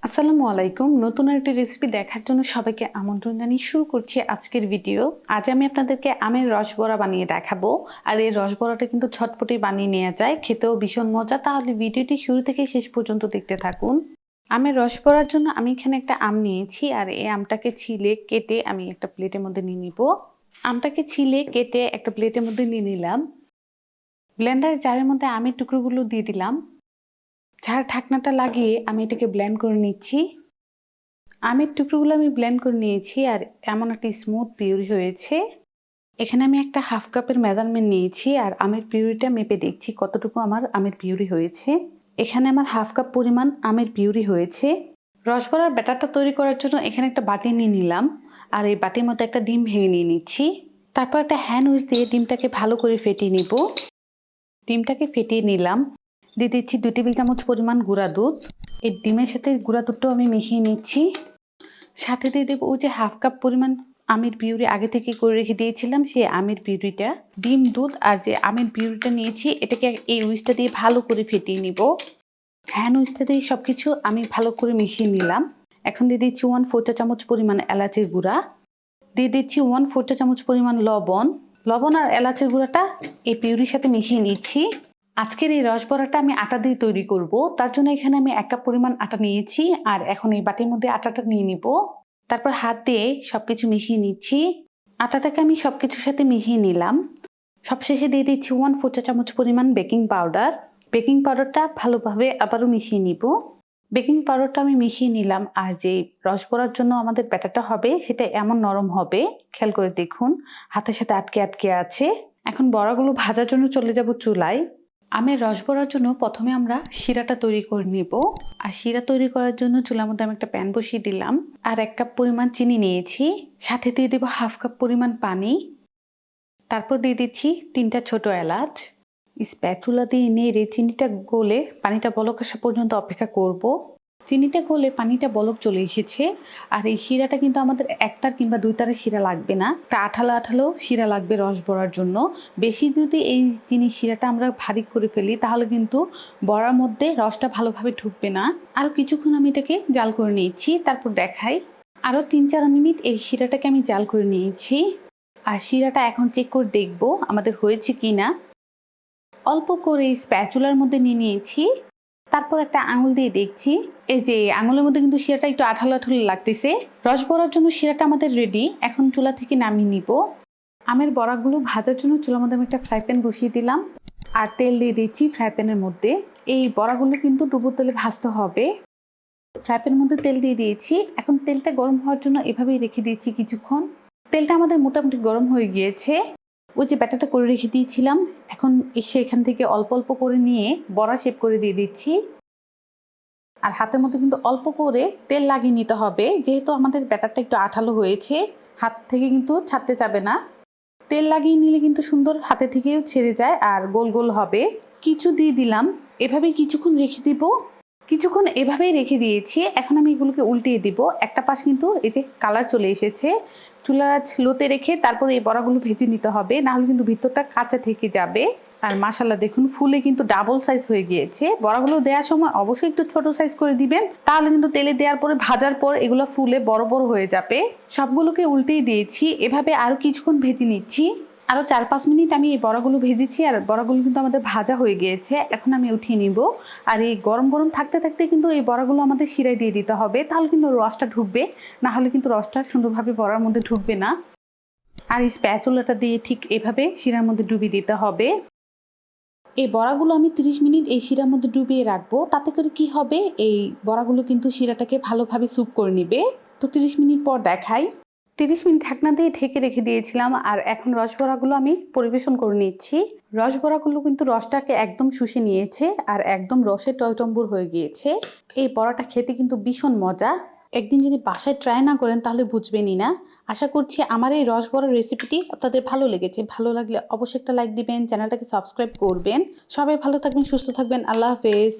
আসসালামু আলাইকুম। নতুন একটি রেসিপি দেখার জন্য সবাইকে আমন্ত্রণ জানিয়ে শুরু করছি আজকের ভিডিও। আজ আমি আপনাদেরকে আমের রসবড়া বানিয়ে দেখাবো। আর এই রসবড়াটা কিন্তু ঝটপটে বানিয়ে নেওয়া যায়, খেতেও ভীষণ মজা। তাহলে ভিডিওটি শুরু থেকে শেষ পর্যন্ত দেখতে থাকুন। আমের রসবড়ার জন্য আমি এখানে একটা আম নিয়েছি, আর এই আমটাকে ছিলে কেটে আমি একটা প্লেটের মধ্যে নিয়ে নিব। আমটাকে ছিলে কেটে একটা প্লেটের মধ্যে নিয়ে নিলাম। ব্লেন্ডারের জারের মধ্যে আমের টুকরোগুলো দিয়ে দিলাম। ঝাড় ঢাকনাটা লাগিয়ে আমি এটাকে ব্লেন্ড করে নিচ্ছি। আমের টুকরোগুলো আমি ব্লেন্ড করে নিয়েছি, আর এমন একটা স্মুথ পিউরি হয়েছে। এখানে আমি একটা হাফ কাপের মেজারমেন্ট নিয়েছি, আর আমের পিউরিটা মেপে দেখছি কতটুকু আমার আমের পিউরি হয়েছে। এখানে আমার হাফ কাপ পরিমাণ আমের পিউরি হয়েছে। রসবড়ার ব্যাটারটা তৈরি করার জন্য এখানে একটা বাটি নিয়ে নিলাম, আর এই বাটির মধ্যে একটা ডিম ভেঙে নিয়ে নিচ্ছি। তারপর একটা হ্যান্ড উইচ দিয়ে ডিমটাকে ভালো করে ফেটিয়ে নিব। ডিমটাকে ফেটিয়ে নিলাম। দিয়ে দিচ্ছি 2 টেবিল চামচ পরিমাণ গুঁড়া দুধ। এই ডিমের সাথে গুঁড়া দুধটাও আমি মিশিয়ে নিচ্ছি। সাথে দিয়ে দেবো ওই যে হাফ কাপ পরিমাণ আমের পিউরি আগে থেকে করে রেখে দিয়েছিলাম, সেই আমের পিউরিটা। ডিম, দুধ আর যে আমের পিউরিটা নিয়েছি এটাকে এই উইচটা দিয়ে ভালো করে ফেটিয়ে নিব। হ্যান্ড উইচটা দিয়ে সব কিছু আমি ভালো করে মিশিয়ে নিলাম। এখন দিয়ে দিচ্ছি 1/4 চা চামচ পরিমাণ এলাচের গুঁড়া। দিয়ে দিচ্ছি 1/4 চা চামচ পরিমাণ লবণ। লবণ আর এলাচের গুঁড়াটা এই পিউরির সাথে মিশিয়ে নিচ্ছি। আজকের এই রসবড়াটা আমি আটা দিয়ে তৈরি করব, তার জন্য এখানে আমি 1 কাপ পরিমাণ আটা নিয়েছি, আর এখন এই বাটির মধ্যে আটাটা নিয়ে নিব। তারপর হাত দিয়ে সবকিছু মিশিয়ে নিচ্ছি। আটাটাকে আমি সবকিছুর সাথে মিশিয়ে নিলাম। সবশেষে দিয়ে দিচ্ছি 1/4 চা চামচ পরিমাণ বেকিং পাউডার। বেকিং পাউডারটা ভালোভাবে আবারও মিশিয়ে নিব। বেকিং পাউডারটা আমি মিশিয়ে নিলাম, আর যে রসবড়ার জন্য আমাদের ব্যাটারটা হবে সেটা এমন নরম হবে, খেয়াল করে দেখুন হাতের সাথে আটকে আটকে আছে। এখন বড়াগুলো ভাজার জন্য চলে যাব চুলায়। আমের রসবড়ার জন্য প্রথমে আমরা শিরাটা তৈরি করে নেব। আর শিরা তৈরি করার জন্য চুলার মধ্যে আমি একটা প্যান বসিয়ে দিলাম, আর 1 কাপ পরিমাণ চিনি নিয়েছি। সাথে দিয়ে দেবো হাফ কাপ পরিমাণ পানি। তারপর দিয়ে দিচ্ছি 3টা ছোট এলাচ। স্প্যাচুলা দিয়ে নেড়ে চিনিটা গলে পানিটা বলক আসা পর্যন্ত অপেক্ষা করব। চিনিটা গলে পানিটা বলক চলে এসেছে। আর এই শিরাটা কিন্তু আমাদের 1 তার কিংবা 2 তারের শিরা লাগবে না, একটা আঠালো আঠালো শিরা লাগবে রস বড়ার জন্য। বেশি যদি এই জিনিস শিরাটা আমরা ভারী করে ফেলি তাহলে কিন্তু বড়ার মধ্যে রসটা ভালোভাবে ঢুকবে না। আরও কিছুক্ষণ আমি এটাকে জাল করে নিয়েছি, তারপর দেখাই। আরও 3-4 মিনিট এই শিরাটাকে আমি জাল করে নিয়েছি। আর শিরাটা এখন চেক করে দেখব আমাদের হয়েছে কি না। অল্প করে স্প্যাচুলার মধ্যে নিয়ে নিয়েছি। তারপর একটা আঙুল দিয়ে দেখছি, এই যে আঙুলের মধ্যে কিন্তু শিরাটা একটু আঠালো আঠালো লাগতেছে। রস বড়ার জন্য শিরাটা আমাদের রেডি। এখন চুলা থেকে নামিয়ে নিব। আমের বড়াগুলো ভাজার জন্য চুলার মধ্যে আমি একটা ফ্রাই প্যান বসিয়ে দিলাম, আর তেল দিয়ে দিচ্ছি ফ্রাই প্যানের মধ্যে। এই বড়াগুলো কিন্তু ডুবো তেলে ভাজতে হবে। ফ্রাই প্যানের মধ্যে তেল দিয়ে দিয়েছি। এখন তেলটা গরম হওয়ার জন্য এভাবেই রেখে দিয়েছি কিছুক্ষণ। তেলটা আমাদের মোটামুটি গরম হয়ে গিয়েছে। ওই যে ব্যাটারটা করে রেখে দিয়েছিলাম, এখন সেখান থেকে অল্প অল্প করে নিয়ে বড়া শেপ করে দিয়ে দিচ্ছি। আর হাতের মধ্যে কিন্তু অল্প করে তেল লাগিয়ে নিতে হবে, যেহেতু আমাদের ব্যাটারটা একটু আঠালো হয়েছে, হাত থেকে কিন্তু ছাড়তে যাবে না। তেল লাগিয়ে নিলে কিন্তু সুন্দর হাতে থেকেও ছেড়ে যায় আর গোল গোল হবে। কিছু দিয়ে দিলাম, এভাবেই কিছুক্ষণ রেখে দিব। কিছুক্ষণ এভাবেই রেখে দিয়েছি। এখন আমি এগুলোকে উল্টিয়ে দিব। একটা পাশ কিন্তু এই যে কালার চলে এসেছে। চুলার আঁচ লোতে রেখে তারপর এই বড়াগুলো ভেজে নিতে হবে, নাহলে কিন্তু ভিতরটা কাঁচা থেকে যাবে। আর মাশাআল্লাহ দেখুন ফুলে কিন্তু ডাবল সাইজ হয়ে গিয়েছে। বড়াগুলো দেওয়ার সময় অবশ্যই একটু ছোট সাইজ করে দিবেন, তাহলে কিন্তু তেলে দেওয়ার পরে ভাজার পর এগুলো ফুলে বড় বড় হয়ে যাবে। সবগুলোকে উল্টেই দিয়েছি। এভাবে আরও কিছুক্ষণ ভেজে নিচ্ছি। আরও 4-5 মিনিট আমি এই বড়াগুলো ভেজেছি, আর বড়াগুলো কিন্তু আমাদের ভাজা হয়ে গিয়েছে। এখন আমি উঠিয়ে নিব। আর এই গরম গরম থাকতে থাকতে কিন্তু এই বড়াগুলো আমাদের শিরায় দিয়ে দিতে হবে, তাহলে কিন্তু রসটা ঢুকবে, না হলে কিন্তু রসটা সুন্দরভাবে বড়ার মধ্যে ঢুকবে না। আর এই স্প্যাচুলাটা দিয়ে ঠিক এভাবে শিরার মধ্যে ডুবিয়ে দিতে হবে। এই বড়াগুলো আমি 30 মিনিট এই শিরার মধ্যে ডুবিয়ে রাখবো। তাতে করে কি হবে, এই বড়াগুলো কিন্তু শিরাটাকে ভালোভাবে স্যুপ করে নিবে। তো 30 মিনিট পর দেখাই। 30 মিনিট ঢাকনা দিয়ে ঢেকে রেখে দিয়েছিলাম, আর এখন রসবড়াগুলো আমি পরিবেশন করে নিচ্ছি। রসবড়াগুলো কিন্তু রসটাকে একদম শুষে নিয়েছে, আর একদম রসে টয়টম্বুর হয়ে গিয়েছে। এই বড়াটা খেতে কিন্তু ভীষণ মজা। একদিন যদি বাসায় ট্রাই না করেন তাহলে বুঝবেনই না। আশা করছি আমার এই রসবড়ার রেসিপিটি আপনাদের ভালো লেগেছে। ভালো লাগলে অবশ্যই একটা লাইক দিবেন, চ্যানেলটাকে সাবস্ক্রাইব করবেন। সবাই ভালো থাকবেন, সুস্থ থাকবেন। আল্লাহ হাফেজ।